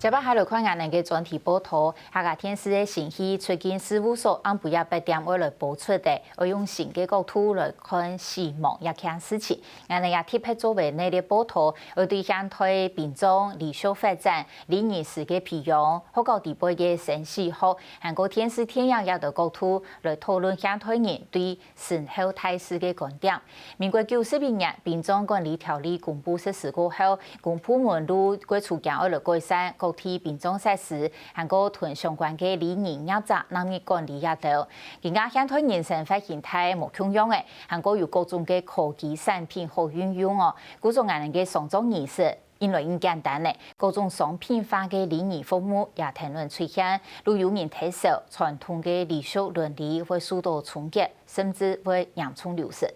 接把下来看眼人嘅专题报道，下个天时嘅信息，最近事务所按不要8点为来播出的，我用新嘅角度来看死亡一件事情。眼人也特别作为内地报道，我对乡推民众理想发展、理念式嘅培养，好高地步嘅生死学，韩国天时天样也的角度来讨论乡推人对身后态势嘅观点。民国92年，民众管理条例公布实施过后，公部门如过处境二来改善。替民众实施，韩国同相关嘅理念、要则人民管理也到，而家乡推人生活形态无共样嘅，韩国有各种嘅科技产品好运用哦，各种人嘅上妆仪式。因为很简单咧，各种商品化嘅理念服务也停论出现，如有人提出传统嘅礼俗伦理会受到冲击，甚至会严重流失。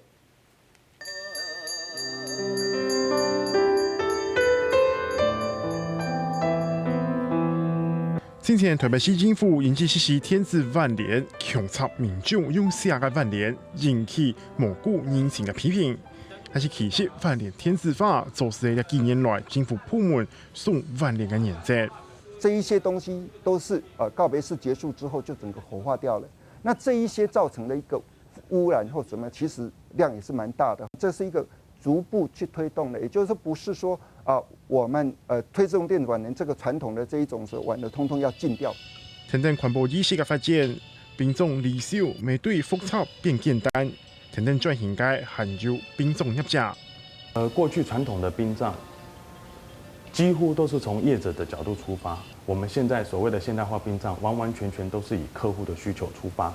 先前台北市政府引起实施天字万联，强插民众用下个万联，引起蘑菇人情的批评。但是其实万联天字法就是在几年来政府部门送万联的原则。这一些东西都是告别式结束之后就整个火化掉了。那这一些造成的一个污染或什么，其实量也是蛮大的。这是一个逐步去推动的，也就是说不是说我们推动电子晚年这个传统的这一种是晚的，通通要禁掉。等等环保意识的发展，民众理想面对复杂变简单，等等转型界含有民众业者。过去传统的殡葬几乎都是从业者的角度出发，我们现在所谓的现代化殡葬，完完全全都是以客户的需求出发。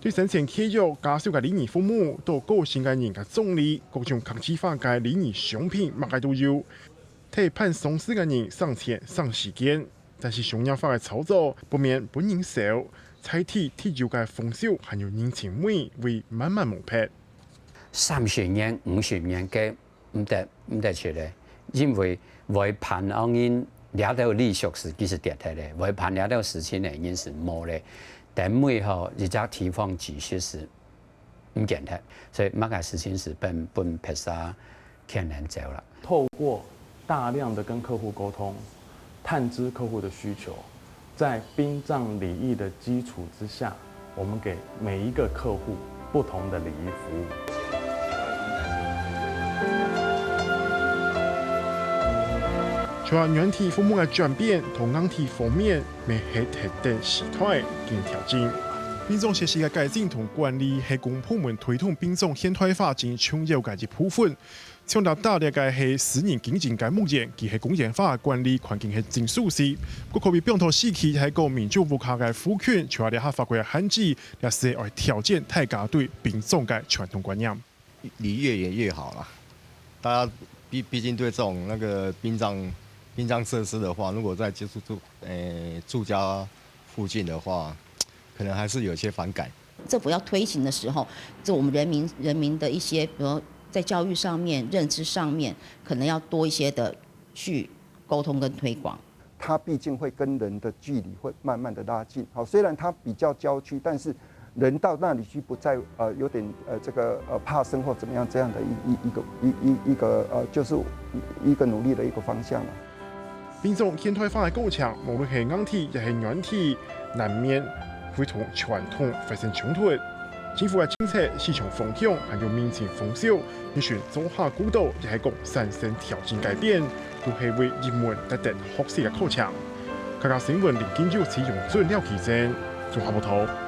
对生前契约家属嘅礼仪服务，到个性嘅人嘅种理，各种客制化嘅礼仪商品，乜嘅都有。替判丧事嘅人上钱上时间，但是商业化嘅操作不免本人少，采体铁旧嘅风俗还有人情味会慢慢磨灭。30年、50年嘅唔得出嚟，因为外判安因了到历史是其实跌退咧，外判了到17年因是冇咧，但每后一只提放继续是唔见退，所以乜嘅事情是本拍沙可能走了。透过大量的跟客户沟通，探知客户的需求，在殡葬礼仪的基础之下，我们给每一个客户不同的礼仪服务。除了软体服务的转变，同硬体方面，未系特的时态跟调整。殡葬设施的改进同管理系公部门推动殡葬现代化进重要嘅一部分。强调大力嘅系私人经济嘅目前，其系公营化管理环境系真舒适。不可比并头时期系个民主无卡嘅ful权，除了下法规嘅限制，也是来挑战大家对殡葬嘅传统观念。离越远越好啦，大家毕竟对这种那个殡葬设施的话，如果在接触住家附近的话，可能还是有些反感。政府要推行的时候，就我们人民的一些，比如在教育上面、认知上面，可能要多一些的去沟通跟推广。它毕竟会跟人的距离会慢慢的拉近。好，虽然它比较郊区，但是人到那里去不再有点这个怕生或怎么样这样的一个就是一个努力的一个方向了。殡葬现代化的过程，无论是硬体也是软体，难免会同传统发生冲突。政府的政策、市场风向还有民情风俗，要选做下古道，也是讲产生条件改变，都是为人们达到学习的课程。各家新闻林金就使用资料提升，综合报道。